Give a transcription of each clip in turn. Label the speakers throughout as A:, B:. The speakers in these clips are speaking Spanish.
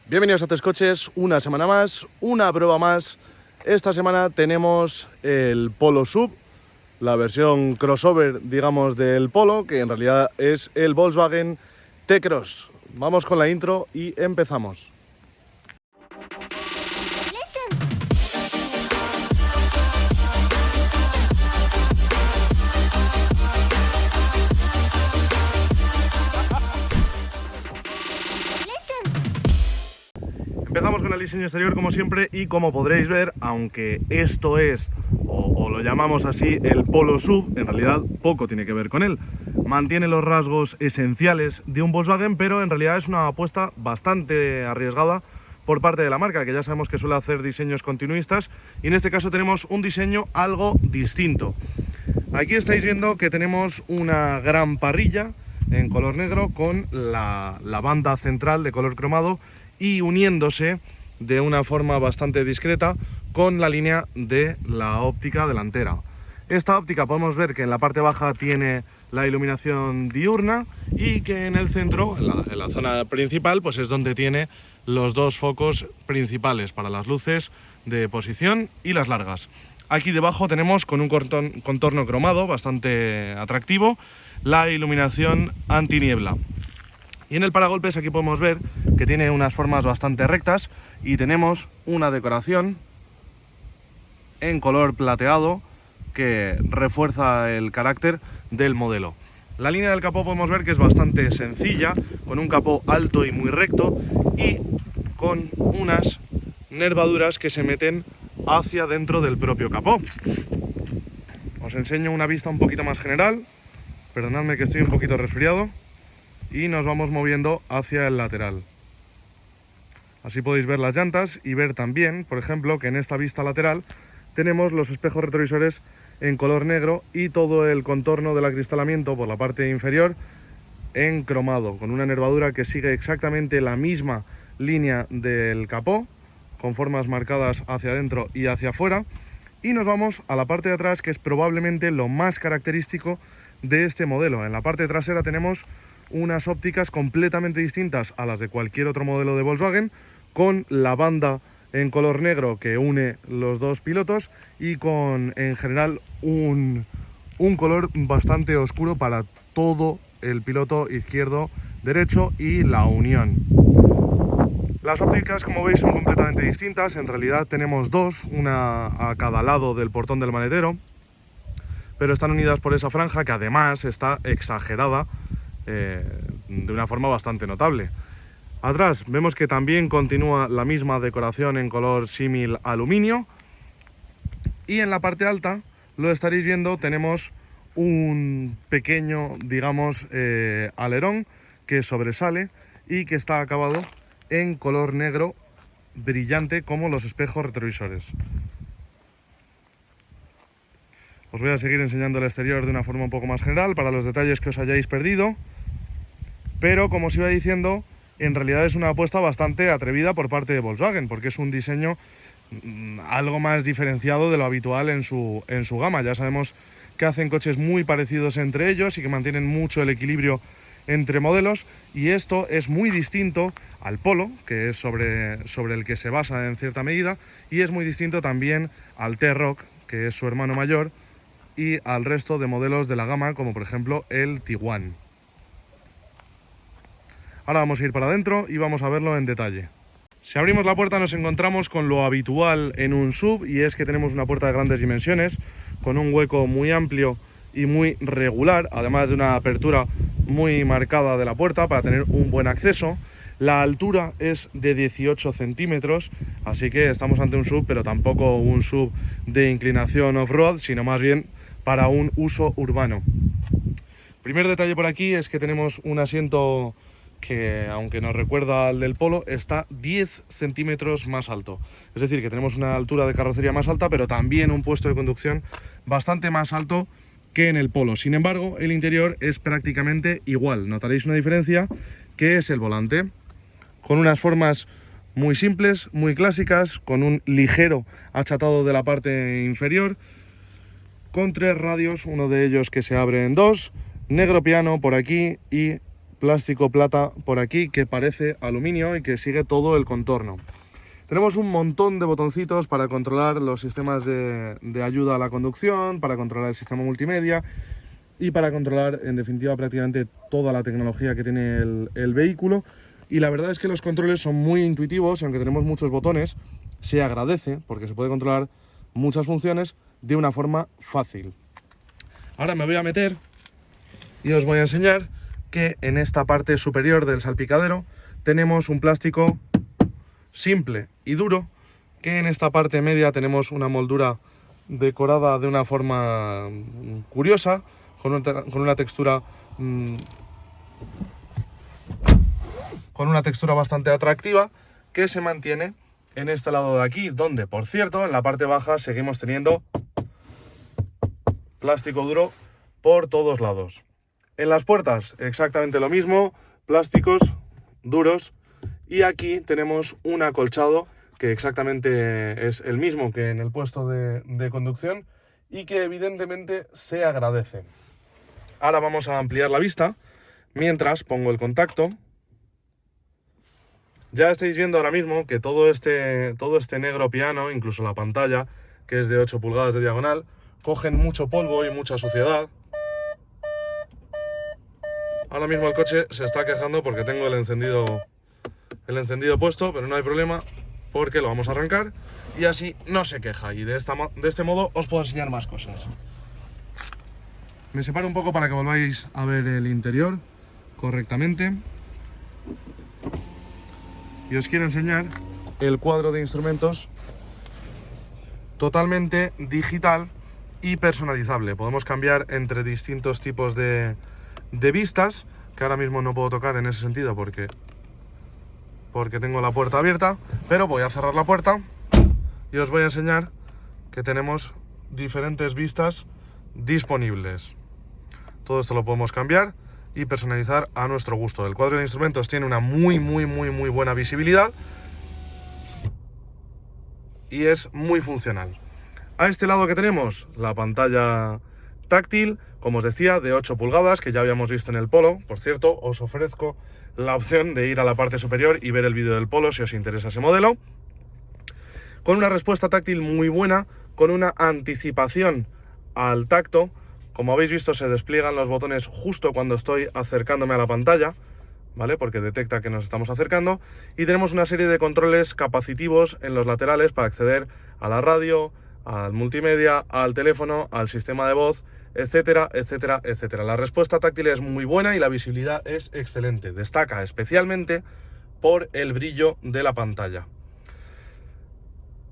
A: Bienvenidos a Tres Coches, una semana más, una prueba más. Esta semana tenemos el Polo Sub, la versión crossover, digamos, del Polo, que en realidad es el Volkswagen T-Cross. Vamos con la intro y empezamos. Empezamos con el diseño exterior como siempre y como podréis ver, aunque esto es, o lo llamamos así, el Polo Sub, en realidad poco tiene que ver con él. Mantiene los rasgos esenciales de un Volkswagen, pero en realidad es una apuesta bastante arriesgada por parte de la marca, que ya sabemos que suele hacer diseños continuistas, y en este caso tenemos un diseño algo distinto. Aquí estáis viendo que tenemos una gran parrilla en color negro con la banda central de color cromado y uniéndose de una forma bastante discreta con la línea de la óptica delantera. Esta óptica podemos ver que en la parte baja tiene la iluminación diurna y que en el centro, en la zona principal, pues es donde tiene los dos focos principales para las luces de posición y las largas. Aquí debajo tenemos, con un contorno cromado bastante atractivo, la iluminación antiniebla. Y en el paragolpes aquí podemos ver que tiene unas formas bastante rectas y tenemos una decoración en color plateado que refuerza el carácter del modelo. La línea del capó podemos ver que es bastante sencilla, con un capó alto y muy recto y con unas nervaduras que se meten hacia dentro del propio capó. Os enseño una vista un poquito más general, perdonadme que estoy un poquito resfriado, y nos vamos moviendo hacia el lateral. Así podéis ver las llantas y ver también, por ejemplo, que en esta vista lateral tenemos los espejos retrovisores en color negro y todo el contorno del acristalamiento por la parte inferior en cromado, con una nervadura que sigue exactamente la misma línea del capó, con formas marcadas hacia adentro y hacia afuera. Y nos vamos a la parte de atrás, que es probablemente lo más característico de este modelo. En la parte trasera tenemos unas ópticas completamente distintas a las de cualquier otro modelo de Volkswagen, con la banda en color negro que une los dos pilotos y con, en general, un color bastante oscuro para todo el piloto izquierdo, derecho y la unión. Las ópticas, como veis, son completamente distintas. En realidad tenemos dos, una a cada lado del portón del maletero, pero están unidas por esa franja que además está exagerada de una forma bastante notable. Atrás vemos que también continúa la misma decoración en color símil aluminio, y en la parte alta, lo estaréis viendo, tenemos un pequeño, digamos, alerón que sobresale y que está acabado en color negro brillante como los espejos retrovisores. Os voy a seguir enseñando el exterior de una forma un poco más general para los detalles que os hayáis perdido. Pero, como os iba diciendo, en realidad es una apuesta bastante atrevida por parte de Volkswagen, porque es un diseño algo más diferenciado de lo habitual en su gama. Ya sabemos que hacen coches muy parecidos entre ellos y que mantienen mucho el equilibrio entre modelos, y esto es muy distinto al Polo, que es sobre el que se basa en cierta medida, y es muy distinto también al T-Roc, que es su hermano mayor, y al resto de modelos de la gama, como por ejemplo el Tiguan. Ahora vamos a ir para adentro y vamos a verlo en detalle. Si abrimos la puerta nos encontramos con lo habitual en un sub, y es que tenemos una puerta de grandes dimensiones, con un hueco muy amplio y muy regular, además de una apertura muy marcada de la puerta para tener un buen acceso. La altura es de 18 centímetros, así que estamos ante un sub, pero tampoco un sub de inclinación off-road, sino más bien para un uso urbano. Primer detalle por aquí es que tenemos un asiento que, aunque nos recuerda al del Polo, está 10 centímetros más alto. Es decir, que tenemos una altura de carrocería más alta, pero también un puesto de conducción bastante más alto que en el Polo. Sin embargo, el interior es prácticamente igual. Notaréis una diferencia, que es el volante, con unas formas muy simples, muy clásicas, con un ligero achatado de la parte inferior, con 3 radios, uno de ellos que se abre en 2, negro piano por aquí y plástico plata por aquí que parece aluminio y que sigue todo el contorno. Tenemos un montón de botoncitos para controlar los sistemas de ayuda a la conducción, para controlar el sistema multimedia y para controlar, en definitiva, prácticamente toda la tecnología que tiene el vehículo. Y la verdad es que los controles son muy intuitivos y aunque tenemos muchos botones, se agradece porque se puede controlar muchas funciones de una forma fácil. Ahora me voy a meter y os voy a enseñar que en esta parte superior del salpicadero tenemos un plástico simple y duro, que en esta parte media tenemos una moldura decorada de una forma curiosa, con una textura bastante atractiva, que se mantiene en este lado de aquí, donde, por cierto, en la parte baja seguimos teniendo plástico duro por todos lados. En las puertas exactamente lo mismo, plásticos duros, y aquí tenemos un acolchado que exactamente es el mismo que en el puesto de conducción y que evidentemente se agradece. Ahora vamos a ampliar la vista mientras pongo el contacto. Ya estáis viendo ahora mismo que todo este negro piano, incluso la pantalla, que es de 8 pulgadas de diagonal, cogen mucho polvo y mucha suciedad. Ahora mismo el coche se está quejando porque tengo el encendido puesto, pero no hay problema porque lo vamos a arrancar y así no se queja. Y de este modo os puedo enseñar más cosas. Me separo un poco para que volváis a ver el interior correctamente. Y os quiero enseñar el cuadro de instrumentos totalmente digital y personalizable. Podemos cambiar entre distintos tipos de vistas, que ahora mismo no puedo tocar en ese sentido porque tengo la puerta abierta, pero voy a cerrar la puerta y os voy a enseñar que tenemos diferentes vistas disponibles. Todo esto lo podemos cambiar y personalizar a nuestro gusto. El cuadro de instrumentos tiene una muy buena visibilidad y es muy funcional. A este lado que tenemos la pantalla táctil, como os decía, de 8 pulgadas, que ya habíamos visto en el Polo. Por cierto, os ofrezco la opción de ir a la parte superior y ver el vídeo del Polo si os interesa ese modelo. Con una respuesta táctil muy buena, con una anticipación al tacto. Como habéis visto, se despliegan los botones justo cuando estoy acercándome a la pantalla, ¿vale? Porque detecta que nos estamos acercando. Y tenemos una serie de controles capacitivos en los laterales para acceder a la radio, al multimedia, al teléfono, al sistema de voz, etcétera, etcétera, etcétera. La respuesta táctil es muy buena y la visibilidad es excelente. Destaca especialmente por el brillo de la pantalla.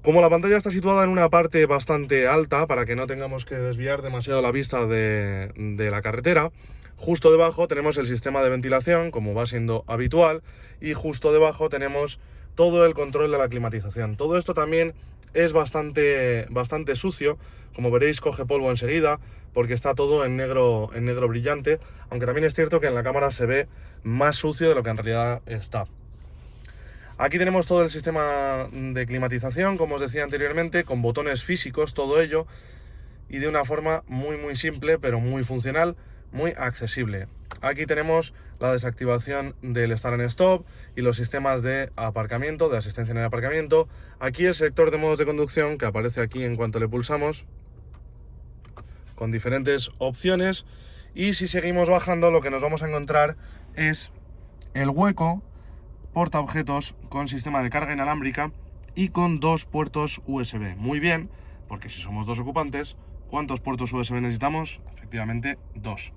A: Como la pantalla está situada en una parte bastante alta, para que no tengamos que desviar demasiado la vista de la carretera, justo debajo tenemos el sistema de ventilación, como va siendo habitual, y justo debajo tenemos todo el control de la climatización. Todo esto también es bastante sucio, como veréis coge polvo enseguida, porque está todo en negro brillante, aunque también es cierto que en la cámara se ve más sucio de lo que en realidad está. Aquí tenemos todo el sistema de climatización, como os decía anteriormente, con botones físicos, todo ello, y de una forma muy simple, pero muy funcional, muy accesible. Aquí tenemos la desactivación del Start and Stop y los sistemas de aparcamiento, de asistencia en el aparcamiento. Aquí el sector de modos de conducción, que aparece aquí en cuanto le pulsamos, con diferentes opciones. Y si seguimos bajando, lo que nos vamos a encontrar es el hueco portaobjetos con sistema de carga inalámbrica y con 2 puertos USB. Muy bien, porque si somos 2 ocupantes, ¿cuántos puertos USB necesitamos? Efectivamente, 2.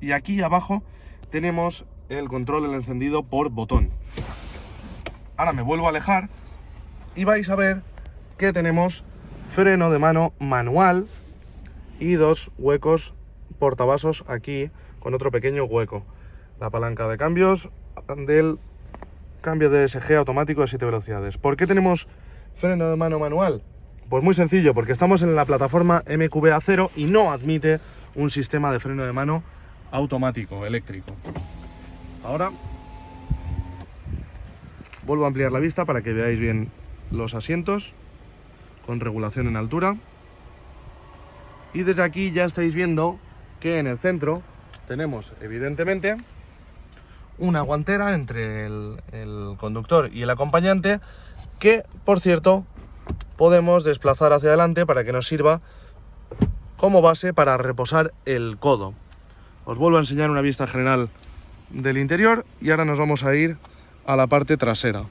A: Y aquí abajo tenemos el control del encendido por botón. Ahora me vuelvo a alejar y vais a ver que tenemos freno de mano manual y 2 huecos portavasos aquí con otro pequeño hueco. La palanca de cambios del cambio de DSG automático de 7 velocidades. ¿Por qué tenemos freno de mano manual? Pues muy sencillo, porque estamos en la plataforma MQB-A0 y no admite un sistema de freno de mano automático, eléctrico. Ahora vuelvo a ampliar la vista para que veáis bien los asientos con regulación en altura. Y desde aquí ya estáis viendo que en el centro tenemos evidentemente una guantera entre el conductor y el acompañante que, por cierto, podemos desplazar hacia adelante para que nos sirva como base para reposar el codo. Os vuelvo a enseñar una vista general del interior y ahora nos vamos a ir a la parte trasera.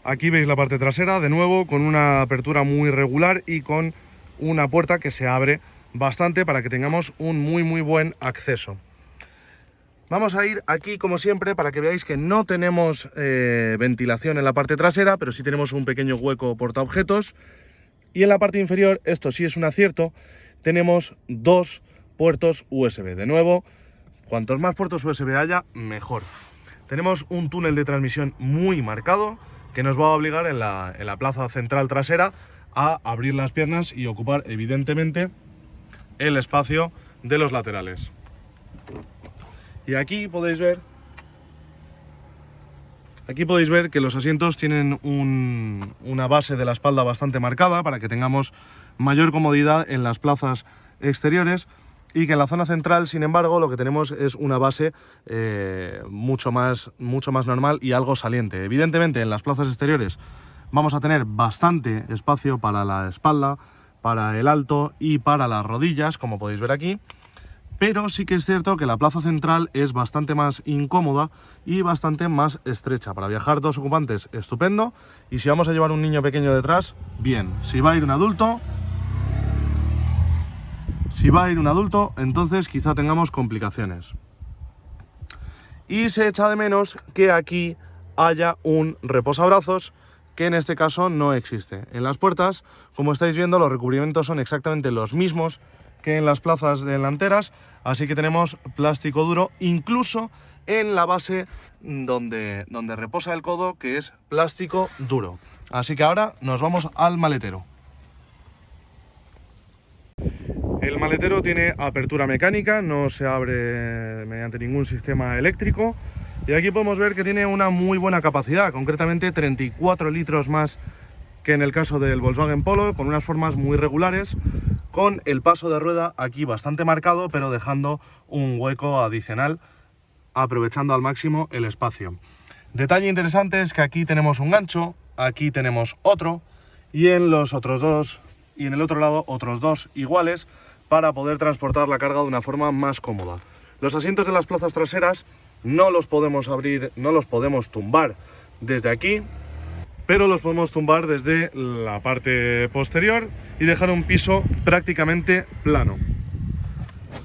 A: Aquí veis la parte trasera, de nuevo, con una apertura muy regular y con una puerta que se abre bastante para que tengamos un muy buen acceso. Vamos a ir aquí, como siempre, para que veáis que no tenemos ventilación en la parte trasera, pero sí tenemos un pequeño hueco portaobjetos. Y en la parte inferior, esto sí es un acierto, tenemos 2 puertos USB. De nuevo, cuantos más puertos USB haya, mejor. Tenemos un túnel de transmisión muy marcado que nos va a obligar en la plaza central trasera a abrir las piernas y ocupar, evidentemente, el espacio de los laterales. Y aquí podéis ver que los asientos tienen una base de la espalda bastante marcada para que tengamos mayor comodidad en las plazas exteriores, y que en la zona central, sin embargo, lo que tenemos es una base mucho más normal y algo saliente. Evidentemente, en las plazas exteriores vamos a tener bastante espacio para la espalda, para el alto y para las rodillas, como podéis ver aquí. Pero sí que es cierto que la plaza central es bastante más incómoda y bastante más estrecha. Para viajar 2 ocupantes, estupendo. Y si vamos a llevar un niño pequeño detrás, bien. Si va a ir un adulto, entonces quizá tengamos complicaciones. Y se echa de menos que aquí haya un reposabrazos, que en este caso no existe. En las puertas, como estáis viendo, los recubrimientos son exactamente los mismos que en las plazas delanteras, así que tenemos plástico duro, incluso en la base donde reposa el codo, que es plástico duro. Así que ahora nos vamos al maletero. El maletero tiene apertura mecánica, no se abre mediante ningún sistema eléctrico, y aquí podemos ver que tiene una muy buena capacidad, concretamente 34 litros más que en el caso del Volkswagen Polo, con unas formas muy regulares, con el paso de rueda aquí bastante marcado, pero dejando un hueco adicional, aprovechando al máximo el espacio. Detalle interesante es que aquí tenemos un gancho, aquí tenemos otro, y en los otros dos, y en el otro lado otros 2 iguales, para poder transportar la carga de una forma más cómoda. Los asientos de las plazas traseras no los podemos abrir, no los podemos tumbar desde aquí, pero los podemos tumbar desde la parte posterior y dejar un piso prácticamente plano.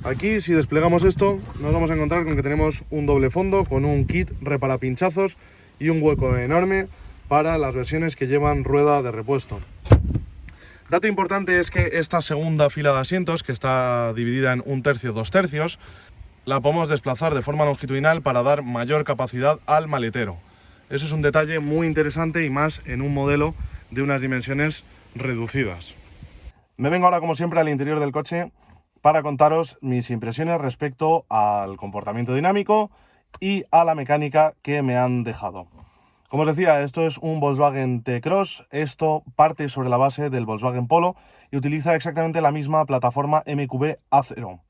A: Aquí, si desplegamos esto, nos vamos a encontrar con que tenemos un doble fondo con un kit reparapinchazos y un hueco enorme para las versiones que llevan rueda de repuesto. Dato importante es que esta segunda fila de asientos, que está dividida en 1/3, 2/3, la podemos desplazar de forma longitudinal para dar mayor capacidad al maletero. Eso es un detalle muy interesante, y más en un modelo de unas dimensiones reducidas. Me vengo ahora, como siempre, al interior del coche para contaros mis impresiones respecto al comportamiento dinámico y a la mecánica que me han dejado. Como os decía, esto es un Volkswagen T-Cross. Esto parte sobre la base del Volkswagen Polo y utiliza exactamente la misma plataforma MQB A0.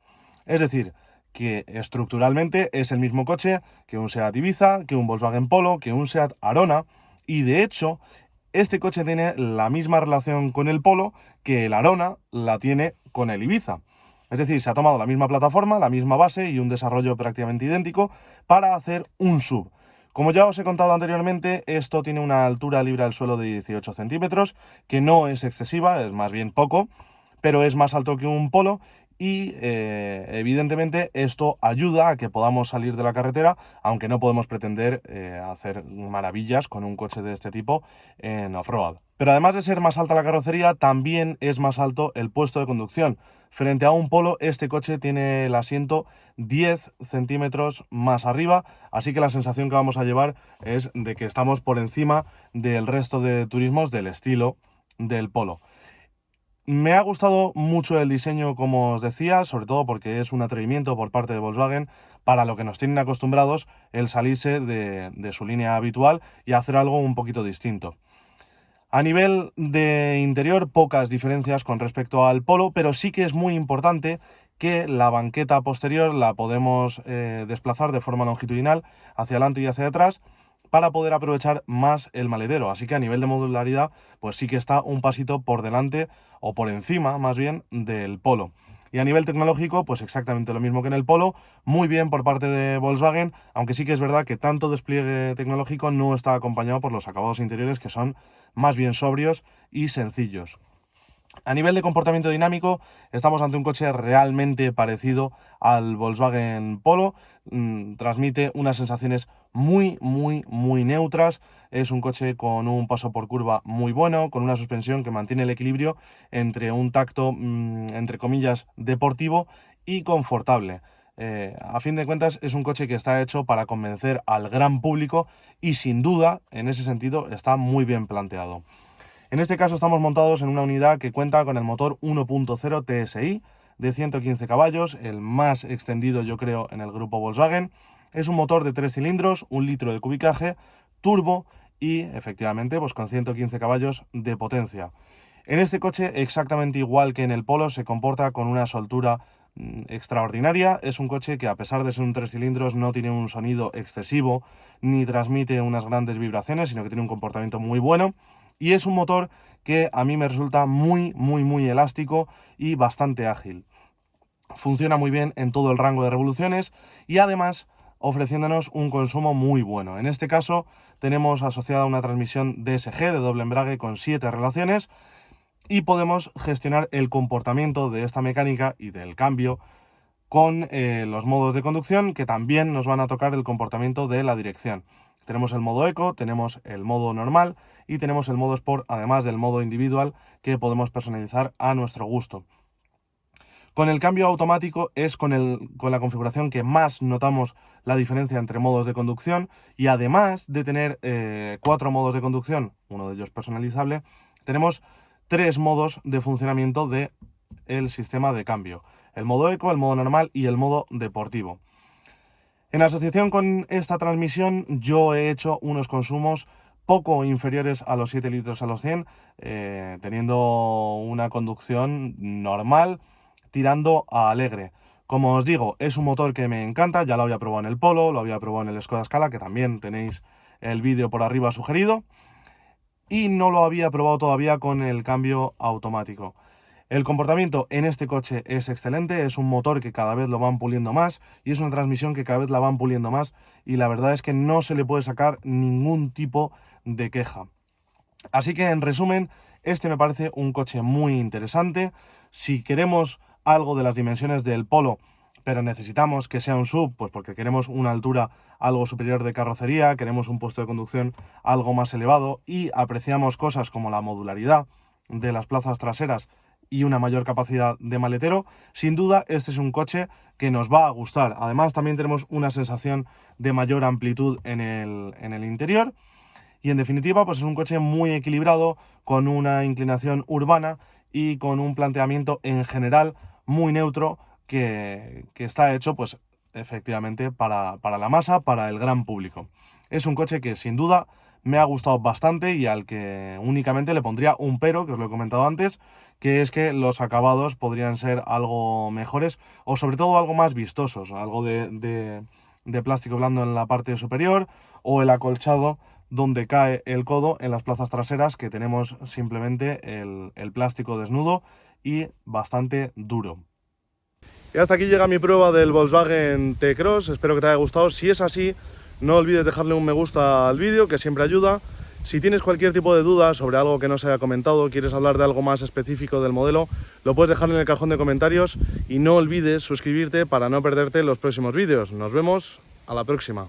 A: Es decir, que estructuralmente es el mismo coche que un Seat Ibiza, que un Volkswagen Polo, que un Seat Arona, y de hecho este coche tiene la misma relación con el Polo que el Arona la tiene con el Ibiza. Es decir, se ha tomado la misma plataforma, la misma base y un desarrollo prácticamente idéntico para hacer un SUV. Como ya os he contado anteriormente, esto tiene una altura libre al suelo de 18 centímetros, que no es excesiva, es más bien poco, pero es más alto que un Polo. Y evidentemente esto ayuda a que podamos salir de la carretera, aunque no podemos pretender hacer maravillas con un coche de este tipo en off-road. Pero además de ser más alta la carrocería, también es más alto el puesto de conducción. Frente a un Polo, este coche tiene el asiento 10 centímetros más arriba, así que la sensación que vamos a llevar es de que estamos por encima del resto de turismos del estilo del Polo. Me ha gustado mucho el diseño, como os decía, sobre todo porque es un atrevimiento por parte de Volkswagen para lo que nos tienen acostumbrados, el salirse de su línea habitual y hacer algo un poquito distinto. A nivel de interior, pocas diferencias con respecto al Polo, pero sí que es muy importante que la banqueta posterior la podemos desplazar de forma longitudinal hacia adelante y hacia atrás para poder aprovechar más el maletero. Así que a nivel de modularidad, pues sí que está un pasito por delante, o por encima más bien, del Polo. Y a nivel tecnológico, pues exactamente lo mismo que en el Polo, muy bien por parte de Volkswagen, aunque sí que es verdad que tanto despliegue tecnológico no está acompañado por los acabados interiores, que son más bien sobrios y sencillos. A nivel de comportamiento dinámico, estamos ante un coche realmente parecido al Volkswagen Polo. Transmite unas sensaciones muy neutras. Es un coche con un paso por curva muy bueno, con una suspensión que mantiene el equilibrio entre un tacto, entre comillas, deportivo y confortable. A fin de cuentas, es un coche que está hecho para convencer al gran público y sin duda, en ese sentido, está muy bien planteado. En este caso estamos montados en una unidad que cuenta con el motor 1.0 TSI de 115 caballos, el más extendido yo creo en el grupo Volkswagen. Es un motor de 3 cilindros, 1 litro de cubicaje, turbo y efectivamente pues con 115 caballos de potencia. En este coche, exactamente igual que en el Polo, se comporta con una soltura extraordinaria. Es un coche que, a pesar de ser un 3 cilindros, no tiene un sonido excesivo ni transmite unas grandes vibraciones, sino que tiene un comportamiento muy bueno. Y es un motor que a mí me resulta muy elástico y bastante ágil. Funciona muy bien en todo el rango de revoluciones y además ofreciéndonos un consumo muy bueno. En este caso tenemos asociada una transmisión DSG de doble embrague con 7 relaciones y podemos gestionar el comportamiento de esta mecánica y del cambio con los modos de conducción, que también nos van a tocar el comportamiento de la dirección. Tenemos el modo eco, tenemos el modo normal y tenemos el modo sport, además del modo individual, que podemos personalizar a nuestro gusto. Con el cambio automático es con la configuración que más notamos la diferencia entre modos de conducción, y además de tener 4 modos de conducción, uno de ellos personalizable, tenemos 3 modos de funcionamiento del sistema de cambio: el modo eco, el modo normal y el modo deportivo. En asociación con esta transmisión, yo he hecho unos consumos poco inferiores a los 7 litros a los 100, teniendo una conducción normal, tirando a alegre. Como os digo, es un motor que me encanta, ya lo había probado en el Polo, lo había probado en el Skoda Scala, que también tenéis el vídeo por arriba sugerido, y no lo había probado todavía con el cambio automático. El comportamiento en este coche es excelente, es un motor que cada vez lo van puliendo más y es una transmisión que cada vez la van puliendo más, y la verdad es que no se le puede sacar ningún tipo de queja. Así que, en resumen, este me parece un coche muy interesante. Si queremos algo de las dimensiones del Polo, pero necesitamos que sea un SUV, pues porque queremos una altura algo superior de carrocería, queremos un puesto de conducción algo más elevado y apreciamos cosas como la modularidad de las plazas traseras y una mayor capacidad de maletero, sin duda este es un coche que nos va a gustar. Además, también tenemos una sensación de mayor amplitud en el interior. Y en definitiva, pues es un coche muy equilibrado, con una inclinación urbana y con un planteamiento en general muy neutro, que está hecho pues efectivamente para la masa, para el gran público. Es un coche que sin duda me ha gustado bastante y al que únicamente le pondría un pero, que os lo he comentado antes, que es que los acabados podrían ser algo mejores o sobre todo algo más vistosos, algo de plástico blando en la parte superior, o el acolchado donde cae el codo en las plazas traseras, que tenemos simplemente el plástico desnudo y bastante duro. Y hasta aquí llega mi prueba del Volkswagen T-Cross, espero que te haya gustado. Si es así, no olvides dejarle un me gusta al vídeo, que siempre ayuda. Si tienes cualquier tipo de duda sobre algo que no se haya comentado, quieres hablar de algo más específico del modelo, lo puedes dejar en el cajón de comentarios y no olvides suscribirte para no perderte los próximos vídeos. Nos vemos a la próxima.